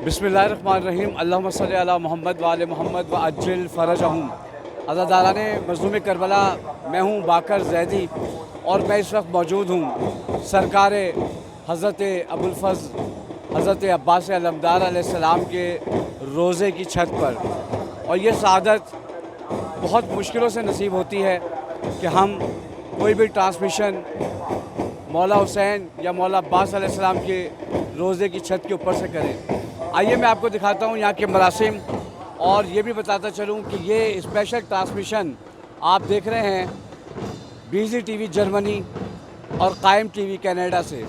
बिस्मिल्लाहिर्रहमानिर्रहीम अल्लाहुम्मा सल्ली अला मोहम्मद व आले मोहम्मद व अज्जिल फ़रजहुम। अज़ादाराने मज़लूम करबला, मैं हूँ बाकर ज़ैदी और मैं इस वक्त मौजूद हूँ सरकार हज़रत अबुल फ़ज़्ल हज़रत अब्बास अलमदार अलैहिस्सलाम के रोज़े की छत पर। और ये सआदत बहुत मुश्किलों से नसीब होती है कि हम कोई भी ट्रांसमिशन मौला हुसैन या मौला अब्बास अलैहिस्सलाम के रोज़े की छत के ऊपर से करें। आइए मैं आपको दिखाता हूँ यहाँ के मरासिम, और ये भी बताता चलूँ कि ये स्पेशल ट्रांसमिशन आप देख रहे हैं बीजी टीवी जर्मनी और कायम टीवी कनाडा से।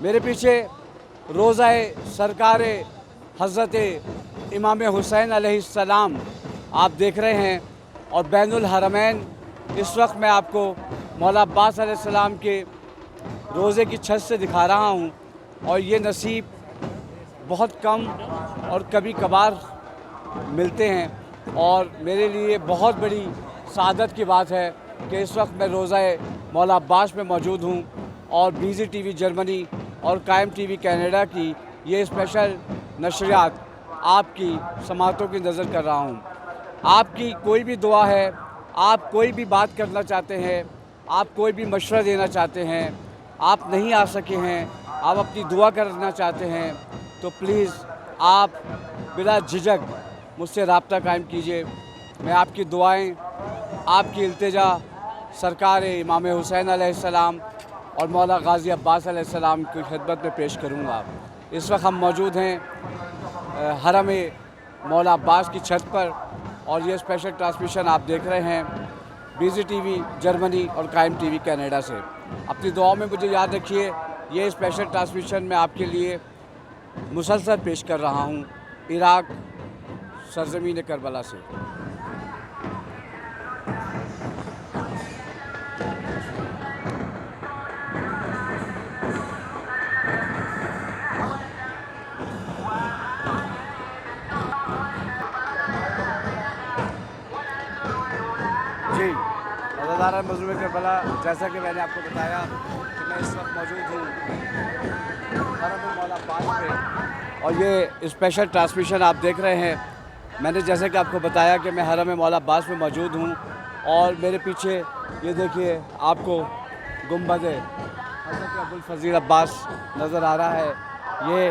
मेरे पीछे रोज़ा सरकार हज़रत इमाम हुसैन अलैहिस्सलाम आप देख रहे हैं, और बैनुल हरमैन इस वक्त मैं आपको मौला अब्बास अलैहिस्सलाम के रोज़े की छत से दिखा रहा हूँ। और ये नसीब बहुत कम और कभी कभार मिलते हैं, और मेरे लिए बहुत बड़ी सआदत की बात है कि इस वक्त मैं रोज़ा मौला अब्बास में मौजूद हूँ और बीजी टीवी जर्मनी और कायम टीवी कनाडा की ये स्पेशल नशरियात आपकी समातों की नज़र कर रहा हूँ। आपकी कोई भी दुआ है, आप कोई भी बात करना चाहते हैं, आप कोई भी मशवरा देना चाहते हैं, आप नहीं आ सके हैं, आप अपनी दुआ करना चाहते हैं, तो प्लीज़ आप बिला झिझक मुझसे रब्ता कायम कीजिए। मैं आपकी दुआएं, आपकी इल्तिजा सरकार इमाम हुसैन अलैहिस्सलाम और मौला गाज़ी अब्बास अलैहिस्सलाम की खिदमत में पेश करूँगा। इस वक्त हम मौजूद हैं हरम मौला अब्बास की छत पर, और ये स्पेशल ट्रांसमिशन आप देख रहे हैं बीजी टीवी जर्मनी और कायम टीवी कनाडा से। अपनी दुआओं में मुझे याद रखिए। ये स्पेशल ट्रांसमिशन मैं आपके लिए मुसलसल पेश कर रहा हूँ इराक़ सरज़मीन करबला से। जी, अज़ादारान मज़लूम करबला, जैसा कि मैंने आपको बताया कि मैं इस वक्त मौजूद हूँ हरम मौला अब्बास पे, और ये स्पेशल ट्रांसमिशन आप देख रहे हैं। मैंने जैसे कि आपको बताया कि मैं हरम मौला अब्बास में मौजूद हूँ, और मेरे पीछे ये देखिए आपको गुंबद हज़रत अबुल फ़ज़्ल अब्बास नज़र आ रहा है। ये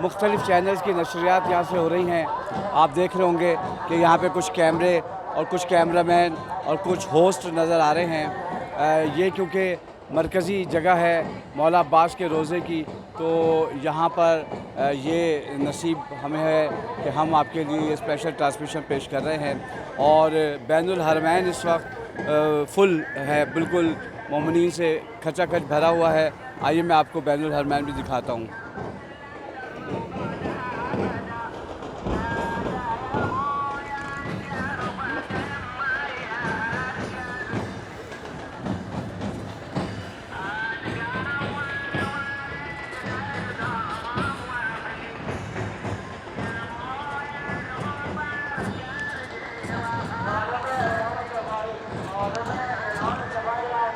मुख्तलिफ़ चैनल्स की नशरियात यहाँ से हो रही हैं। आप देख रहे होंगे कि यहाँ पे कुछ कैमरे और कुछ कैमरामैन और कुछ होस्ट नज़र आ रहे हैं। ये क्योंकि मरकज़ी जगह है मौला अब्बास के रोज़े की, तो यहाँ पर ये नसीब हमें है कि हम आपके लिए स्पेशल ट्रांसमिशन पेश कर रहे हैं। और बैनुल हरमैन इस वक्त फुल है, बिल्कुल मोमिनीन से खचाखच भरा हुआ है। आइए मैं आपको बैनुल हरमैन भी दिखाता हूँ।